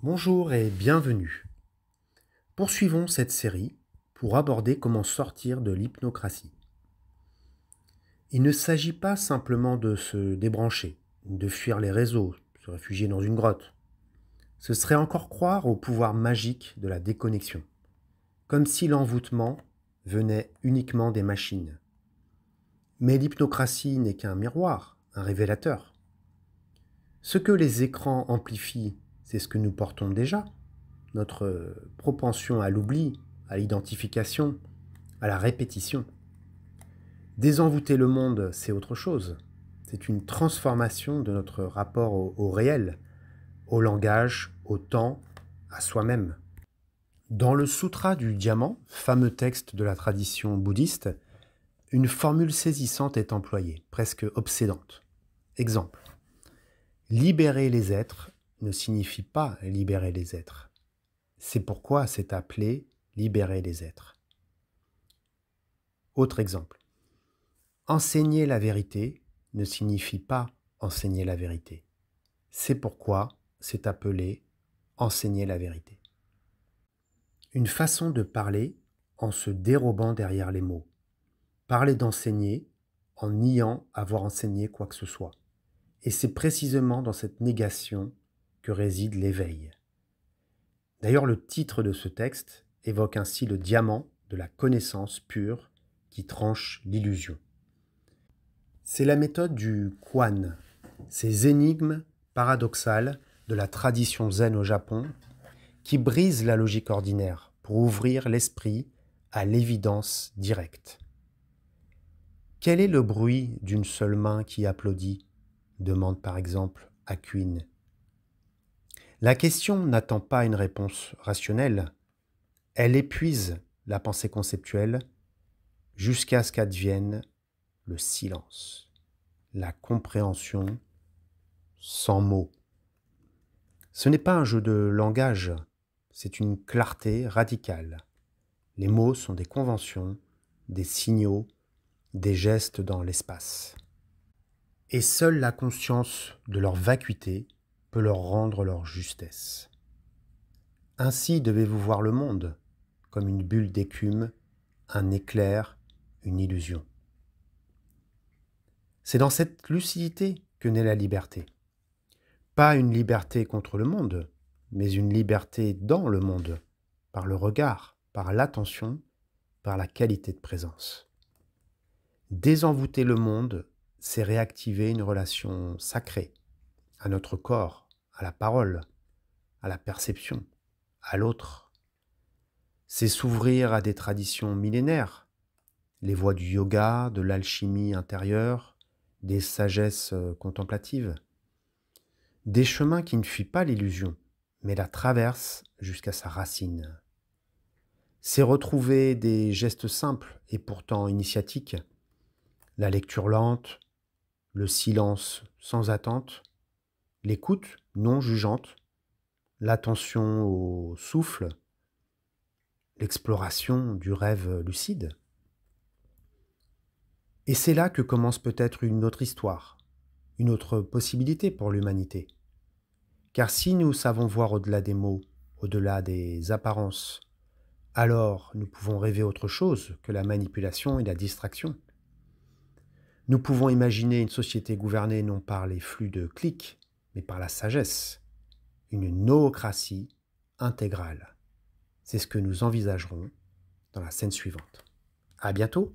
Bonjour et bienvenue. Poursuivons cette série pour aborder comment sortir de l'hypnocratie. Il ne s'agit pas simplement de se débrancher, de fuir les réseaux, se réfugier dans une grotte. Ce serait encore croire au pouvoir magique de la déconnexion, comme si l'envoûtement venait uniquement des machines. Mais l'hypnocratie n'est qu'un miroir, un révélateur. Ce que les écrans amplifient, c'est ce que nous portons déjà, notre propension à l'oubli, à l'identification, à la répétition. Désenvoûter le monde, c'est autre chose. C'est une transformation de notre rapport au réel, au langage, au temps, à soi-même. Dans le Sutra du Diamant, fameux texte de la tradition bouddhiste, une formule saisissante est employée, presque obsédante. Exemple. Libérer les êtres ne signifie pas libérer les êtres. C'est pourquoi c'est appelé libérer les êtres. Autre exemple. Enseigner la vérité ne signifie pas enseigner la vérité. C'est pourquoi c'est appelé enseigner la vérité. Une façon de parler en se dérobant derrière les mots. Parler d'enseigner en niant avoir enseigné quoi que ce soit. Et c'est précisément dans cette négation que réside l'éveil. D'ailleurs, le titre de ce texte évoque ainsi le diamant de la connaissance pure qui tranche l'illusion. C'est la méthode du Kuan, ces énigmes paradoxales de la tradition zen au Japon qui brisent la logique ordinaire pour ouvrir l'esprit à l'évidence directe. Quel est le bruit d'une seule main qui applaudit ? Demande par exemple Hakuin. La question n'attend pas une réponse rationnelle, elle épuise la pensée conceptuelle jusqu'à ce qu'advienne le silence, la compréhension sans mots. Ce n'est pas un jeu de langage, c'est une clarté radicale. Les mots sont des conventions, des signaux, des gestes dans l'espace. Et seule la conscience de leur vacuité peut leur rendre leur justesse. Ainsi devez-vous voir le monde, comme une bulle d'écume, un éclair, une illusion. C'est dans cette lucidité que naît la liberté. Pas une liberté contre le monde, mais une liberté dans le monde, par le regard, par l'attention, par la qualité de présence. Désenvoûter le monde, c'est réactiver une relation sacrée à notre corps, à la parole, à la perception, à l'autre. C'est s'ouvrir à des traditions millénaires, les voies du yoga, de l'alchimie intérieure, des sagesses contemplatives. Des chemins qui ne fuient pas l'illusion, mais la traversent jusqu'à sa racine. C'est retrouver des gestes simples et pourtant initiatiques, la lecture lente, le silence sans attente, l'écoute non jugeante, l'attention au souffle, l'exploration du rêve lucide. Et c'est là que commence peut-être une autre histoire, une autre possibilité pour l'humanité. Car si nous savons voir au-delà des mots, au-delà des apparences, alors nous pouvons rêver autre chose que la manipulation et la distraction. Nous pouvons imaginer une société gouvernée non par les flux de clics, mais par la sagesse, une noocratie intégrale. C'est ce que nous envisagerons dans la scène suivante. À bientôt!